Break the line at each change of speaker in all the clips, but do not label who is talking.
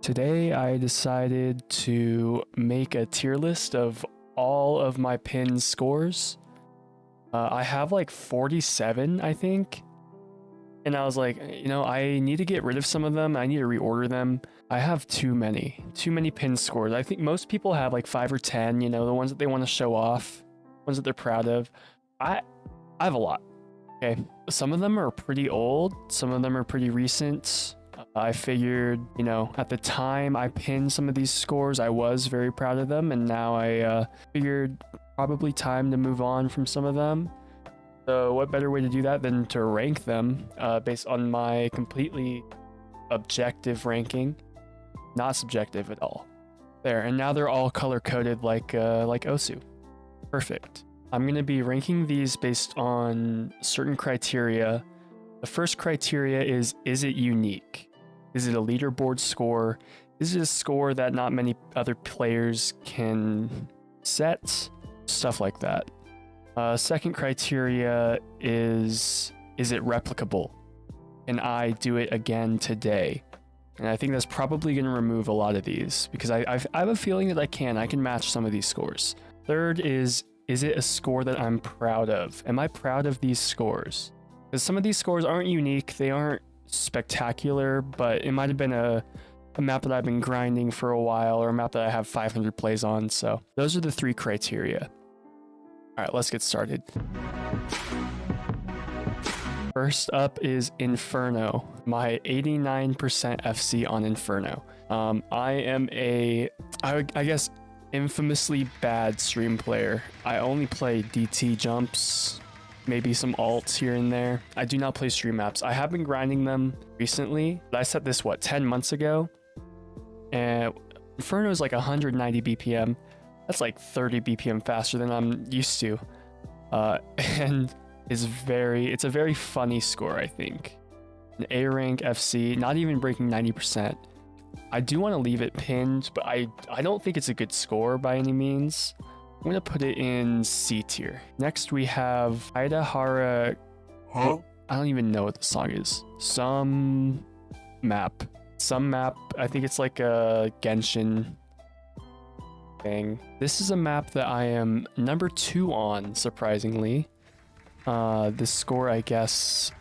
Today I decided to make a tier list of all of my pin scores. I have like 47, I think. And I was like, I need to get rid of some of them. I need to reorder them. I have too many pin scores. I think most people have like 5 or 10, the ones that they want to show off, ones that they're proud of. I have a lot. Okay. Some of them are pretty old. Some of them are pretty recent. I figured, at the time I pinned some of these scores, I was very proud of them. And now I figured probably time to move on from some of them. So what better way to do that than to rank them based on my completely objective ranking, not subjective at all. There, and now they're all color-coded like Osu. Perfect. I'm going to be ranking these based on certain criteria. The first criteria is it unique? Is it a leaderboard score? Is it a score that not many other players can set? Stuff like that. Second criteria is it replicable? Can I do it again today? And I think that's probably going to remove a lot of these because I have a feeling that I can match some of these scores. Third is it a score that I'm proud of? Am I proud of these scores? Because some of these scores aren't unique, they aren't spectacular, but it might have been a map that I've been grinding for a while or a map that I have 500 plays on. So those are the 3 criteria. All right, let's get started. First up is Inferno, my 89% FC on Inferno. I am I guess, infamously bad stream player. I only play DT jumps, maybe some alts here and there. I do not play stream maps. I have been grinding them recently, but I set this, 10 months ago? And Inferno is like 190 BPM. That's like 30 BPM faster than I'm used to. And it's a very funny score, I think. An A rank FC, not even breaking 90%. I do want to leave it pinned, but I don't think it's a good score by any means. I'm going to put it in C tier. Next, we have Haidahara. Huh? I don't even know what the song is. Some map. I think it's like a Genshin thing. This is a map that I am number 2 on, surprisingly. This score, I guess,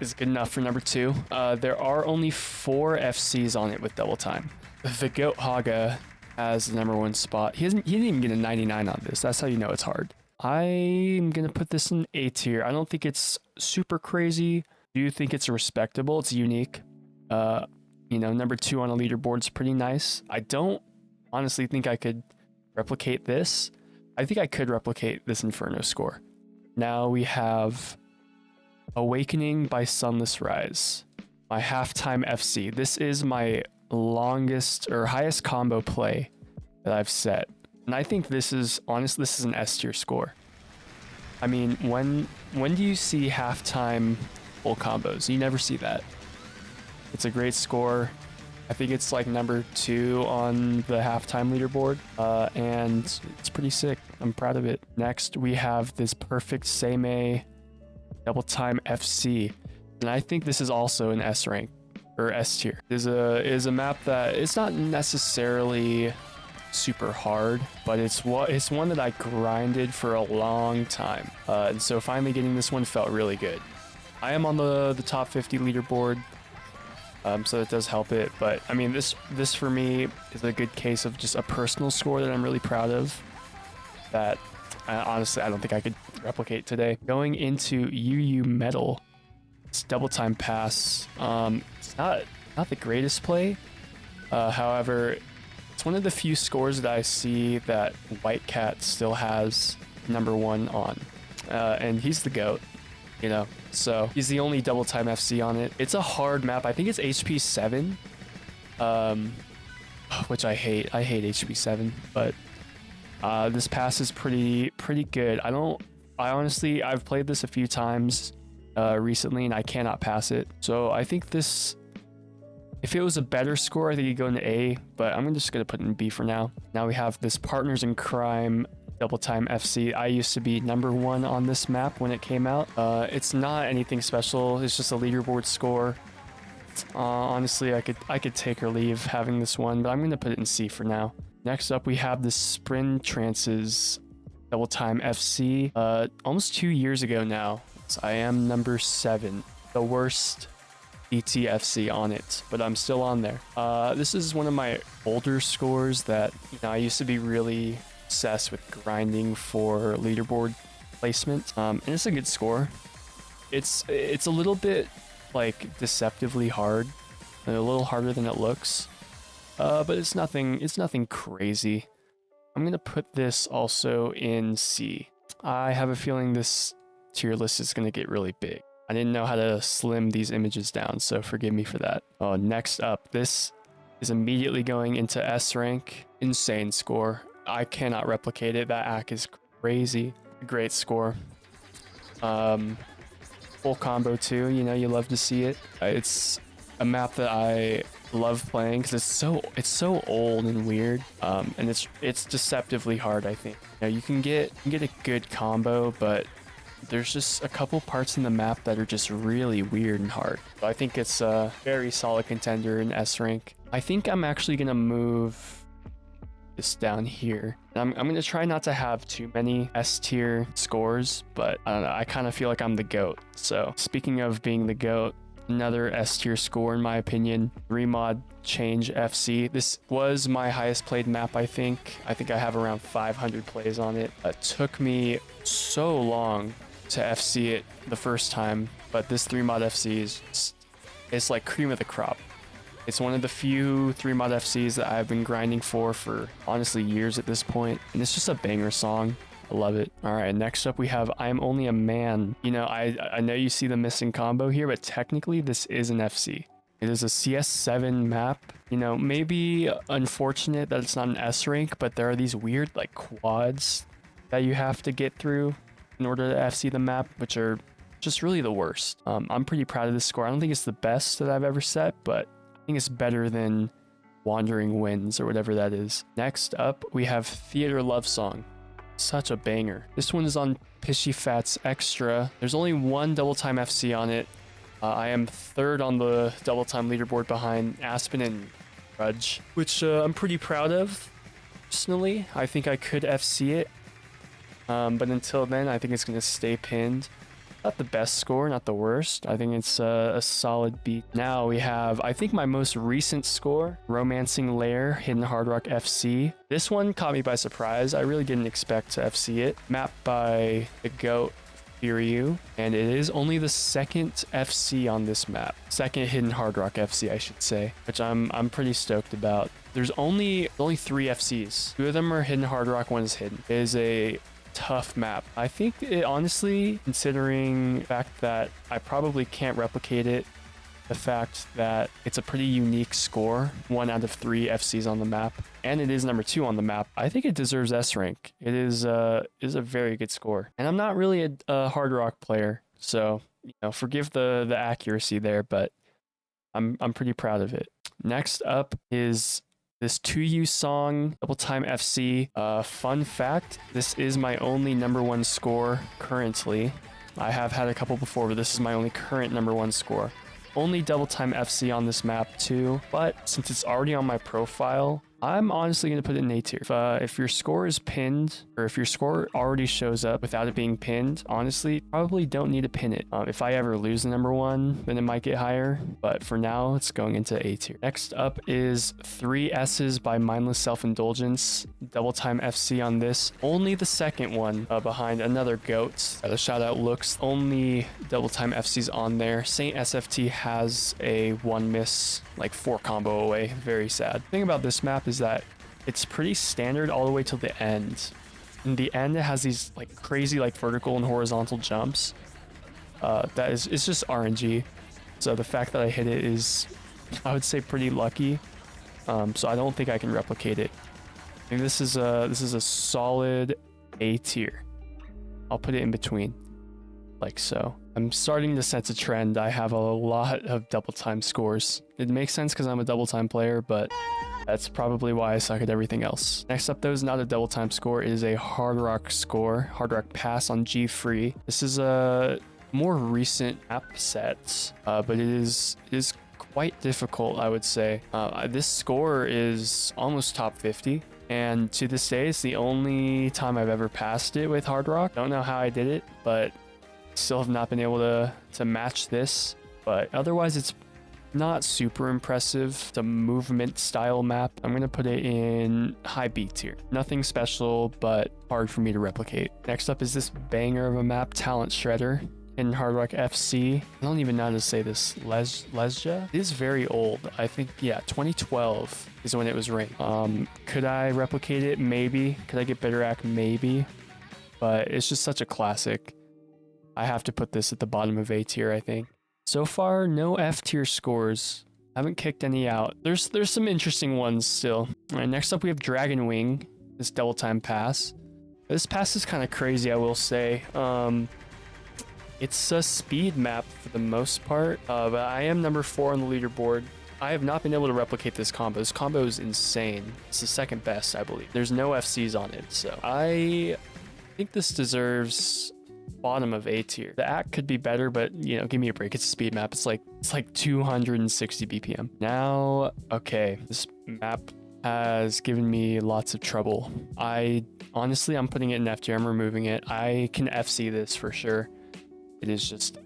is good enough for number 2. There are only 4 FCs on it with double time. The Goat Haga has the number 1 spot. He didn't even get a 99 on this. That's how you know it's hard. I'm gonna put this in A tier. I don't think it's super crazy. I do think it's respectable. It's unique. Number 2 on a leaderboard is pretty nice. I don't honestly think I could replicate this. I think I could replicate this Inferno score. Now we have Awakening by Sunless Rise, my halftime FC. This is my longest or highest combo play that I've set. And I think this is an S tier score. I mean, when do you see halftime full combos? You never see that. It's a great score. I think it's like number 2 on the halftime leaderboard, and it's pretty sick. I'm proud of it. Next, we have this perfect Seimei double time FC, and I think this is also an S rank or S tier. It is a map that it's not necessarily super hard, but it's one that I grinded for a long time, and so finally getting this one felt really good. I am on the top 50 leaderboard. So it does help it, but I mean, this for me is a good case of just a personal score that I'm really proud of, that honestly I don't think I could replicate today. Going into UU Metal, it's double time pass. It's not the greatest play, however, it's one of the few scores that I see that White Cat still has number 1 on, and he's the GOAT. So he's the only double time FC on it. It's a hard map. I think it's HP 7, which I hate. I hate HP 7, but this pass is pretty good. I've played this a few times recently, and I cannot pass it. So I think this, if it was a better score, I think it'd go into A, but I'm just gonna put it in B for now. Now we have this Partners in Crime double time FC. I used to be number 1 on this map when it came out. It's not anything special. It's just a leaderboard score. Honestly, I could take or leave having this one, but I'm gonna put it in C for now. Next up, we have the Sprint Trances Double Time FC. Almost 2 years ago now. So I am number 7, the worst DTFC on it, but I'm still on there. This is one of my older scores that, you know, I used to be really obsessed with grinding for leaderboard placement. And it's a good score. It's a little bit like deceptively hard, a little harder than it looks. But it's nothing crazy. I'm gonna put this also in C. I have a feeling this tier list is gonna get really big. I didn't know how to slim these images down, so forgive me for that. Oh, next up, this is immediately going into S rank. Insane score. I cannot replicate it. That act is crazy. Great score. Full combo too, you know, you love to see it. It's a map that I love playing because it's so old and weird, and it's deceptively hard. I think, you know, you can get a good combo, but there's just a couple parts in the map that are just really weird and hard. So I think it's a very solid contender in S rank. I think I'm actually gonna move this down here. I'm gonna try not to have too many S tier scores, but I don't know, I kind of feel like I'm the GOAT. So speaking of being the GOAT, another S tier score in my opinion, Remod Change FC. This was my highest played map, I think. I have around 500 plays on it. It took me so long to FC it the first time, but this 3mod FC is it's like cream of the crop. It's one of the few 3mod FCs that I've been grinding for honestly years at this point, and it's just a banger song. I love it. All right, next up we have I'm Only a Man. You know, I know you see the missing combo here, but technically this is an FC. It is a CS7 map. You know, maybe unfortunate that it's not an S rank, but there are these weird like quads that you have to get through in order to FC the map, which are just really the worst. I'm pretty proud of this score. I don't think it's the best that I've ever set, but I think it's better than Wandering Winds or whatever that is. Next up, we have Theater Love Song. Such a banger. This one is on Pishy Fat's Extra. There's only one Double Time FC on it. I am 3rd on the Double Time leaderboard behind Aspen and Grudge, which I'm pretty proud of. Personally, I think I could FC it. But until then, I think it's going to stay pinned. Not the best score, not the worst. I think it's a solid beat. Now we have, I think, my most recent score, Romancing Lair, Hidden Hard Rock FC. This one caught me by surprise. I really didn't expect to FC it. Mapped by the GOAT, Firyu, and it is only the second FC on this map. Second Hidden Hard Rock FC, I should say, which I'm pretty stoked about. There's only 3 FCs. 2 of them are Hidden Hard Rock, 1 is hidden. It is a tough map. I think it, honestly, considering the fact that I probably can't replicate it, the fact that it's a pretty unique score, 1 out of 3 FCs on the map, and it is number 2 on the map, I think it deserves S rank. It is a very good score. And I'm not really a hard rock player, so, you know, forgive the accuracy there, but I'm pretty proud of it. Next up is this 2U song, Double Time FC. Fun fact, this is my only number 1 score currently. I have had a couple before, but this is my only current number 1 score. Only Double Time FC on this map too, but since it's already on my profile, I'm honestly going to put it in A tier. If your score is pinned, or if your score already shows up without it being pinned, honestly, probably don't need to pin it. If I ever lose the number 1, then it might get higher, but for now, it's going into A tier. Next up is 3 S's by Mindless Self-Indulgence, Double Time FC on this. Only the second one behind another GOAT. The shout out looks, only Double Time FC's on there. Saint SFT has a 1 miss, like 4 combo away. Very sad. The thing about this map is that it's pretty standard all the way till the end. In the end, it has these like crazy like vertical and horizontal jumps. It's just RNG. So the fact that I hit it is, I would say, pretty lucky. So I don't think I can replicate it. I think this is a solid A tier. I'll put it in between, like so. I'm starting to sense a trend. I have a lot of double time scores. It makes sense because I'm a double time player, but that's probably why I suck at everything else. Next up, though, is not a double time score. It is a hard rock score, hard rock pass on G Free. This is a more recent app set, but it is quite difficult, I would say. This score is almost top 50. And to this day, it's the only time I've ever passed it with Hard Rock. Don't know how I did it, but still have not been able to match this. But otherwise, it's not super impressive. It's a movement style map. I'm going to put it in high B tier. Nothing special, but hard for me to replicate. Next up is this banger of a map, Talent Shredder in Hard Rock FC. I don't even know how to say this. Lesja? It is very old. I think, yeah, 2012 is when it was ranked. Could I replicate it? Maybe. Could I get better at? Maybe. But it's just such a classic. I have to put this at the bottom of A tier, I think. So far, no F tier scores. Haven't kicked any out. There's some interesting ones still. All right, next up we have Dragon Wing, this double time pass. This pass is kind of crazy, I will say. It's a speed map for the most part, but I am number 4 on the leaderboard. I have not been able to replicate this combo. This combo is insane. It's the second best, I believe. There's no FCs on it, so I think this deserves bottom of A tier. The act could be better, but you know, give me a break. It's a speed map. It's like 260 BPM. Now, okay, this map has given me lots of trouble. Honestly, I'm putting it in F tier. I'm removing it. I can FC this for sure. It is just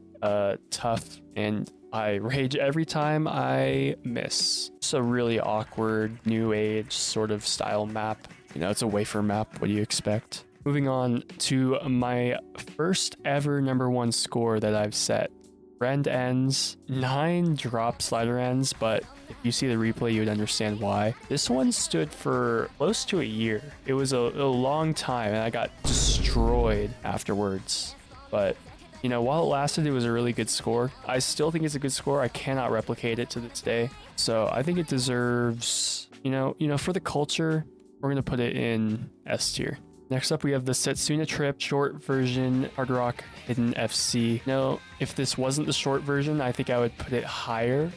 tough, and I rage every time I miss. It's a really awkward new age sort of style map. You know, it's a wafer map. What do you expect? Moving on to my first ever #1 score that I've set. Friend ends, 9 drop slider ends, but if you see the replay, you would understand why. This one stood for close to a year. It was a long time, and I got destroyed afterwards. But you know, while it lasted, it was a really good score. I still think it's a good score. I cannot replicate it to this day. So I think it deserves, you know, for the culture, we're going to put it in S tier. Next up, we have the Setsuna Trip short version Hard Rock Hidden FC. Now, if this wasn't the short version, I think I would put it higher.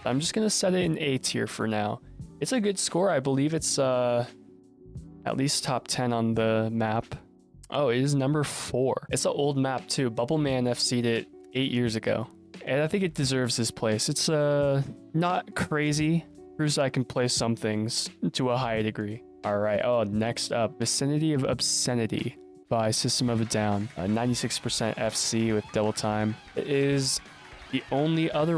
I'm just going to set it in A tier for now. It's a good score. I believe it's at least top 10 on the map. Oh, it is number 4. It's an old map too. Bubble Man FC'd it 8 years ago. And I think it deserves this place. It's not crazy. Proves I can play some things to a high degree. All right. Oh, next up, Vicinity of Obscenity by System of a Down. 96% FC with double time. It is the only other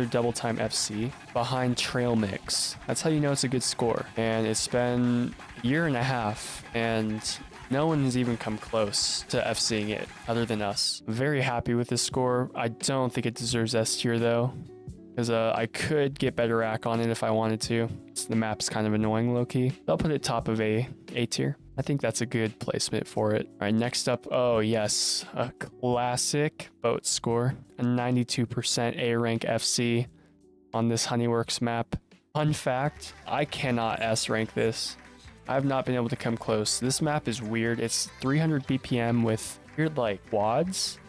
double time FC behind Trail Mix. That's how you know it's a good score. And it's been a year and a half, and no one has even come close to FCing it other than us. I'm very happy with this score. I don't think it deserves S tier though, because I could get better rack on it if I wanted to. So the map's kind of annoying low-key. I'll put it top of A tier. I think that's a good placement for it. All right, next up, oh yes, a classic boat score, a 92% A rank FC on this Honeyworks map. Fun fact, I cannot S rank this. I have not been able to come close. This map is weird. It's 300 BPM with weird like quads.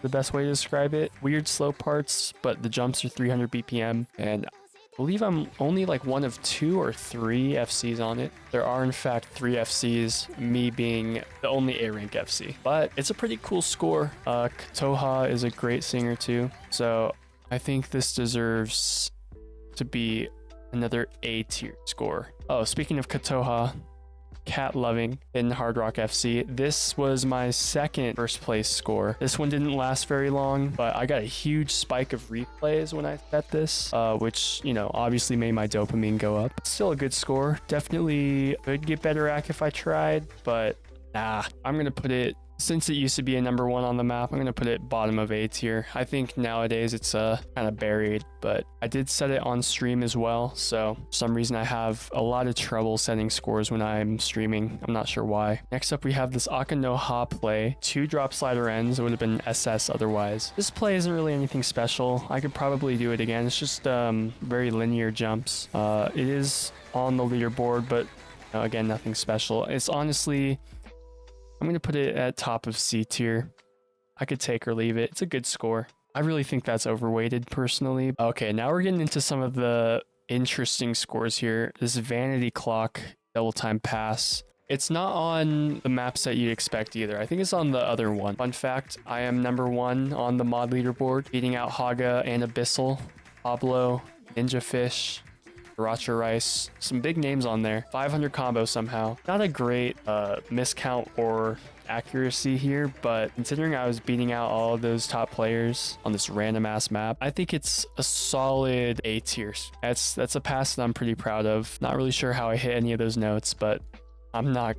The best way to describe it. Weird slow parts, but the jumps are 300 BPM. And I believe I'm only like one of 2 or 3 FCs on it. There are in fact 3 FCs, me being the only A rank FC. But it's a pretty cool score. Katoha is a great singer too. So I think this deserves to be another A tier score. Oh, speaking of Katoha, Cat Loving in Hard Rock FC. This was my second first place score. This one didn't last very long, but I got a huge spike of replays when I set this, which, you know, obviously made my dopamine go up. Still a good score. Definitely could get better at if I tried, but nah, I'm going to put it, since it used to be a #1 on the map, I'm going to put it bottom of A tier. I think nowadays it's kind of buried, but I did set it on stream as well. So for some reason I have a lot of trouble setting scores when I'm streaming. I'm not sure why. Next up, we have this Akanoha play. 2 drop slider ends. It would have been SS otherwise. This play isn't really anything special. I could probably do it again. It's just very linear jumps. It is on the leaderboard, but again, nothing special. It's honestly, I'm going to put it at top of C tier. I could take or leave it. It's a good score. I really think that's overweighted personally. Okay, now we're getting into some of the interesting scores here. This Vanity Clock double time pass. It's not on the maps that you'd expect either. I think it's on the other one. Fun fact, I am #1 on the mod leaderboard, beating out Haga and Abyssal, Pablo, Ninja Fish, Sriracha Rice, some big names on there. 500 combo somehow. Not a great miscount or accuracy here, but considering I was beating out all of those top players on this random ass map, I think it's a solid A tier. That's a pass that I'm pretty proud of. Not really sure how I hit any of those notes, but I'm not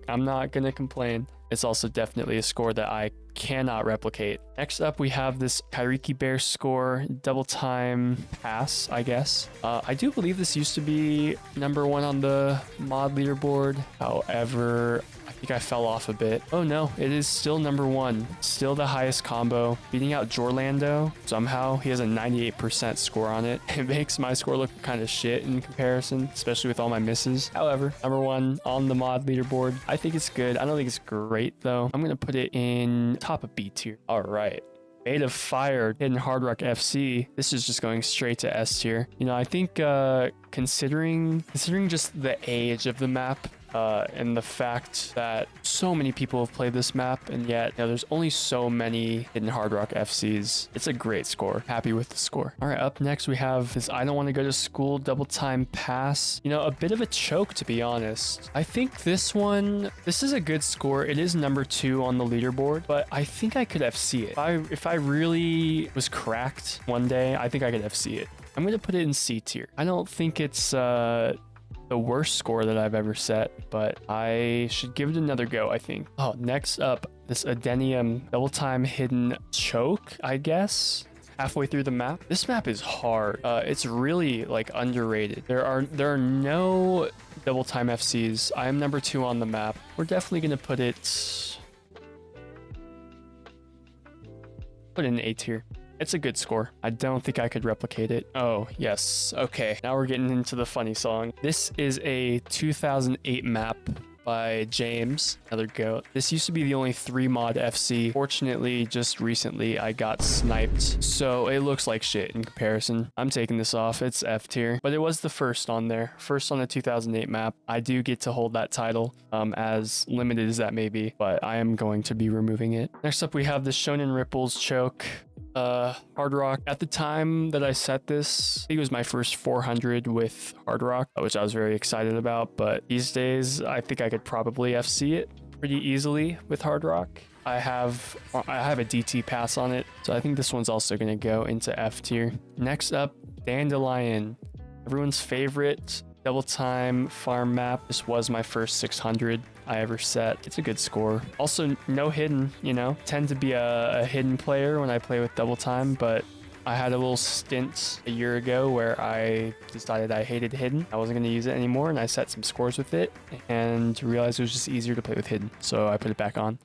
gonna complain. It's also definitely a score that I cannot replicate. Next up, we have this Kairiki Bear score, double time pass, I guess. I do believe this used to be #1 on the mod leaderboard. However, I think I fell off a bit. Oh no, it is still #1. Still the highest combo. Beating out Jorlando. Somehow, he has a 98% score on it. It makes my score look kind of shit in comparison, especially with all my misses. However, #1 on the mod leaderboard. I think it's good. I don't think it's great though. I'm gonna put it in top of B tier. All right. Made of Fire, Hidden Hard Rock FC. This is just going straight to S tier. You know, I think considering just the age of the map, and the fact that so many people have played this map, and yet, you know, there's only so many Hidden Hard Rock FCs. It's a great score. Happy with the score. All right, up next we have this I Don't Want to Go to School double time pass. You know, a bit of a choke, to be honest. I think this is a good score. It is #2 on the leaderboard, but I think I could FC it. If I really was cracked one day, I think I could FC it. I'm going to put it in C tier. I don't think it's the worst score that I've ever set, but I should give it another go, I think. Oh, next up, this Adenium double time hidden choke, I guess. Halfway through the map. This map is hard. It's really like underrated. There are no double time FCs. I am #2 on the map. We're definitely gonna put it in A tier. It's a good score. I don't think I could replicate it. Oh, yes. Okay. Now we're getting into the funny song. This is a 2008 map by James, another GOAT. This used to be the only 3 mod FC. Fortunately, just recently I got sniped, so it looks like shit in comparison. I'm taking this off. It's F tier, but it was the first on there. First on the 2008 map. I do get to hold that title, as limited as that may be, but I am going to be removing it. Next up, we have the Shonen Ripples choke. Hard Rock. At the time that I set this, I think it was my first 400 with Hard Rock, which I was very excited about, but these days I think I could probably FC it pretty easily with Hard Rock. I have a DT pass on it, so I think this one's also going to go into F tier. Next up, Dandelion, everyone's favorite double time farm map. This was my first 600 I ever set. It's a good score. Also, no hidden, you know. Tend to be a hidden player when I play with double time, but I had a little stint a year ago where I decided I hated hidden. I wasn't going to use it anymore, and I set some scores with it and realized it was just easier to play with hidden, so I put it back on.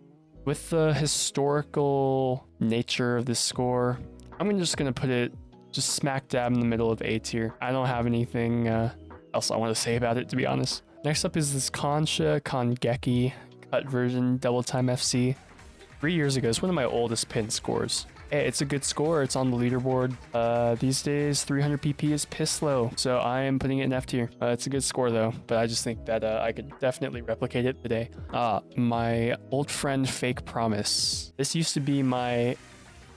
With the historical nature of this score, I'm just going to put it just smack dab in the middle of A tier. I don't have anything else I want to say about it, to be honest. Next up is this Kongeki cut version double time FC. 3 years ago. It's one of my oldest pin scores. Hey, it's a good score. It's on the leaderboard. These days, 300 PP is piss low, so I am putting it in F tier. It's a good score though, but I just think that I could definitely replicate it today. My old friend Fake Promise. This used to be my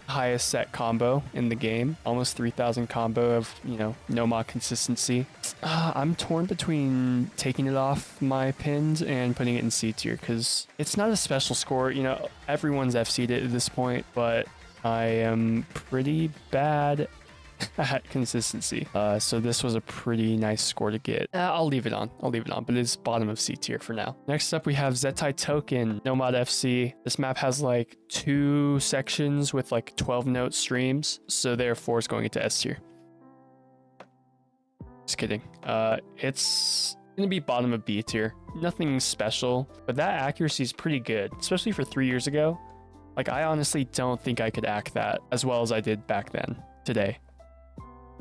highest set combo in the game, almost 3,000 combo of, you know, no mod consistency. I'm torn between taking it off my pins and putting it in C tier because it's not a special score. You know, everyone's FC'd it at this point, but I am pretty bad at consistency. So this was a pretty nice score to get. I'll leave it on, but it's bottom of C tier for now. Next up, we have Zetai Token, Nomad FC. This map has like 2 sections with like 12 note streams, so therefore it's going into S tier. Just kidding. It's gonna be bottom of B tier. Nothing special, but that accuracy is pretty good, especially for 3 years ago. Like, I honestly don't think I could act that as well as I did back then, today.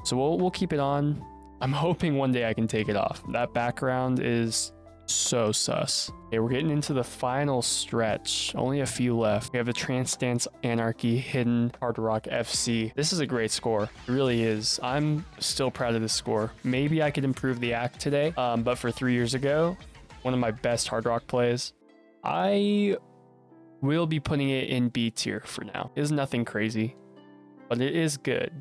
So we'll keep it on. I'm hoping one day I can take it off. That background is so sus. Okay, we're getting into the final stretch. Only a few left. We have the Trance Dance Anarchy Hidden Hard Rock FC. This is a great score. It really is. I'm still proud of this score. Maybe I could improve the act today, but for 3 years ago, one of my best Hard Rock plays. I will be putting it in B tier for now. It is nothing crazy, but it is good.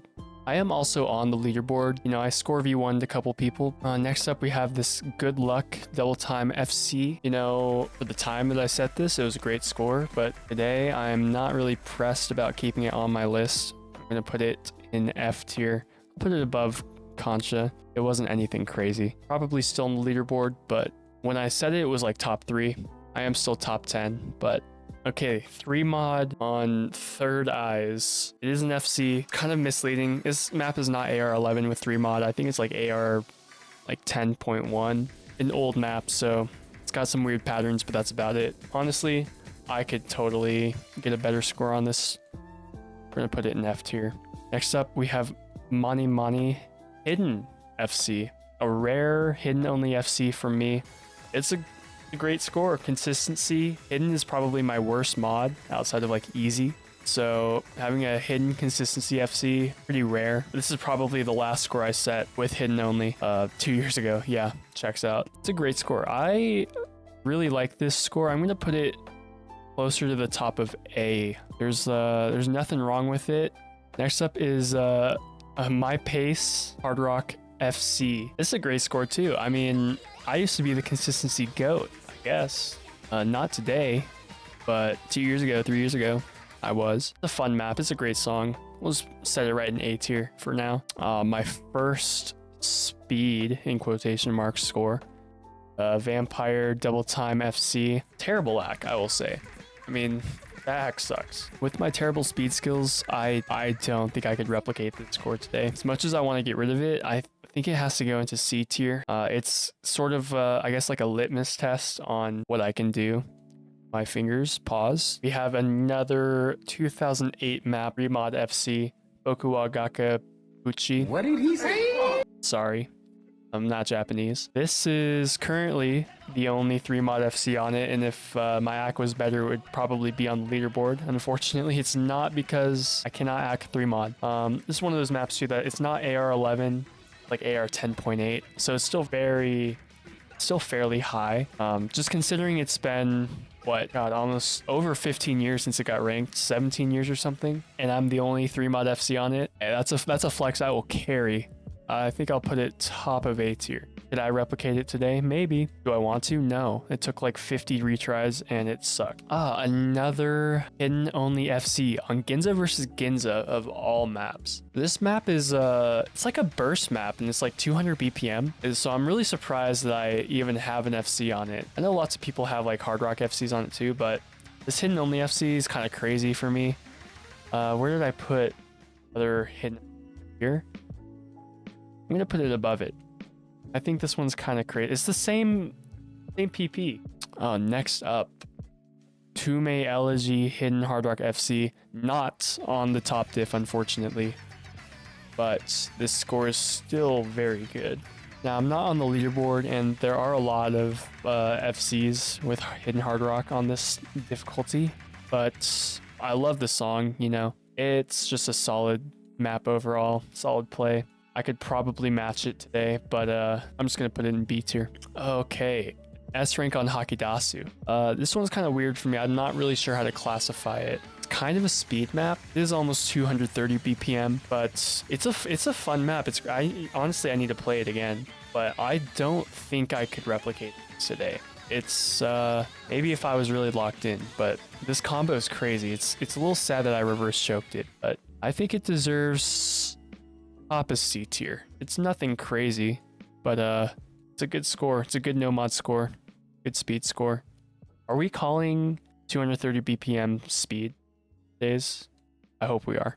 I am also on the leaderboard. You know, I score V1'd a couple people. Next up, we have this Good Luck Double Time FC. You know, for the time that I set this, it was a great score, but today I'm not really pressed about keeping it on my list. I'm gonna put it in F tier. I'll put it above Concha. It wasn't anything crazy. Probably still on the leaderboard, but when I said it, it was like top 3. I am still top 10, but okay, 3 mod on Third Eyes. It is an FC, kind of misleading. This map is not AR11 with 3 mod. I think it's like AR like 10.1, an old map, so it's got some weird patterns, but that's about it. Honestly, I could totally get a better score on this. We're gonna put it in F tier. Next up, we have Mani Mani Hidden FC, a rare hidden only FC from me. It's a great score. Consistency. Hidden is probably my worst mod outside of like easy. So having a hidden consistency FC, pretty rare. This is probably the last score I set with hidden only 2 years ago. Yeah, checks out. It's a great score. I really like this score. I'm gonna put it closer to the top of A. There's nothing wrong with it. Next up is My Pace Hard Rock FC. This is a great score too. I mean, I used to be the consistency GOAT, I guess. Not today, but 2 years ago, 3 years ago, I was. It's a fun map. It's a great song. We'll just set it right in A tier for now. My first speed, in quotation marks, score. Vampire Double Time FC. Terrible hack, I will say. I mean, that hack sucks. With my terrible speed skills, I don't think I could replicate this score today. As much as I want to get rid of it, I think it has to go into C tier. It's sort of, I guess, like a litmus test on what I can do. My fingers, pause. We have another 2008 map, Remod FC, Okuwagaka Uchi.
What did he say?
Sorry, I'm not Japanese. This is currently the only 3 mod FC on it, and if my act was better, it would probably be on the leaderboard. Unfortunately, it's not because I cannot act 3 mod. This is one of those maps too that it's not AR11, like AR 10.8, so it's still fairly high. Just considering it's been what, God, almost over 15 years since it got ranked, 17 years or something, and I'm the only 3 mod FC on it. Hey, that's a flex I will carry. I think I'll put it top of A tier. Did I replicate it today? Maybe. Do I want to? No. It took like 50 retries and it sucked. Another hidden only FC on Ginza versus Ginza of all maps. This map is it's like a burst map and it's like 200 BPM. So I'm really surprised that I even have an FC on it. I know lots of people have like Hard Rock FCs on it too, but this hidden only FC is kind of crazy for me. Where did I put other hidden here? I'm gonna put it above it. I think this one's kind of crazy. It's the same PP. Next up, Tume Elegy Hidden Hard Rock FC. Not on the top diff, unfortunately, but this score is still very good. Now, I'm not on the leaderboard, and there are a lot of FCs with Hidden Hard Rock on this difficulty, but I love the song, you know. It's just a solid map overall, solid play. I could probably match it today, but I'm just going to put it in B tier. Okay, S rank on Hakidasu. This one's kind of weird for me. I'm not really sure how to classify it. It's kind of a speed map. It is almost 230 BPM, but it's a fun map. Honestly, I need to play it again, but I don't think I could replicate it today. It's maybe if I was really locked in, but this combo is crazy. It's a little sad that I reverse choked it, but I think it deserves top is C tier. It's nothing crazy, but it's a good score. It's a good no mod score, good speed score. Are we calling 230 BPM speed days? I hope we are.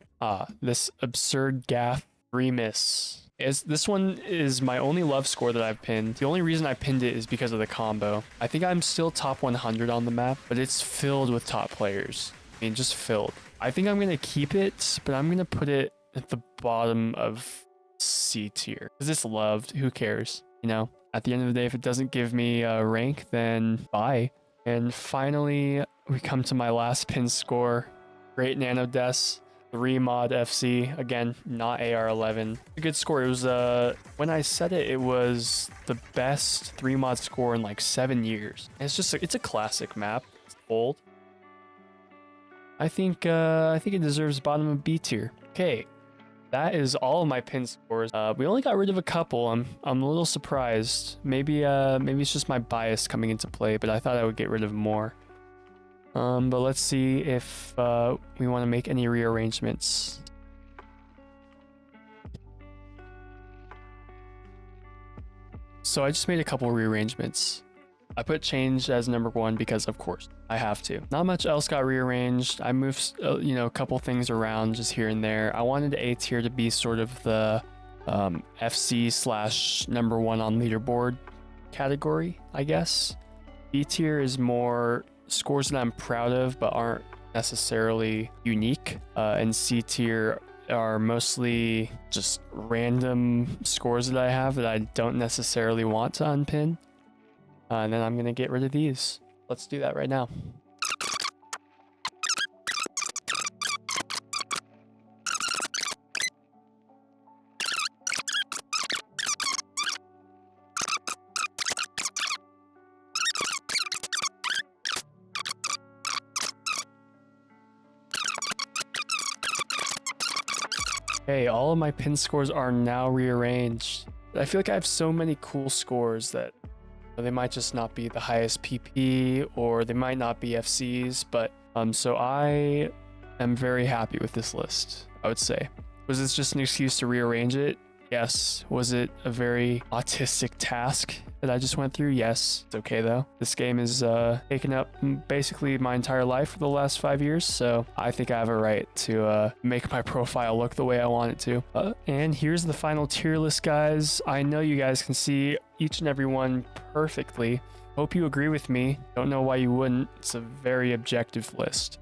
This absurd gaff remiss. This one is my only love score that I've pinned. The only reason I pinned it is because of the combo. I think I'm still top 100 on the map, but it's filled with top players. I mean, just filled. I think I'm gonna keep it, but I'm gonna put it at the bottom of C tier because it's loved. Who cares? You know, at the end of the day, if it doesn't give me a rank, then bye. And finally, we come to my last pin score. Great Nano Des. 3 mod FC. Again, not AR11. A good score. It was when I said it, it was the best 3 mod score in like 7 years. It's just it's a classic map. It's old. I think it deserves bottom of B tier. Okay, that is all of my pin scores. We only got rid of a couple. I'm a little surprised. Maybe it's just my bias coming into play, but I thought I would get rid of more. But let's see if we want to make any rearrangements. So I just made a couple rearrangements. I put change as number 1 because of course I have to. Not much else got rearranged. I moved, a couple things around just here and there. I wanted A tier to be sort of the FC / number 1 on leaderboard category, I guess. B tier is more scores that I'm proud of but aren't necessarily unique. And C tier are mostly just random scores that I have that I don't necessarily want to unpin. And then I'm going to get rid of these. Let's do that right now. Okay, all of my pin scores are now rearranged. I feel like I have so many cool scores that they might just not be the highest PP, or they might not be FCs, but so I am very happy with this list, I would say. Was this just an excuse to rearrange it? Yes. Was it a very autistic task that I just went through? Yes. It's okay though. This game is taken up basically my entire life for the last 5 years, so I think I have a right to make my profile look the way I want it to. And here's the final tier list, guys. I know you guys can see each and every one perfectly. Hope you agree with me. Don't know why you wouldn't. It's a very objective list.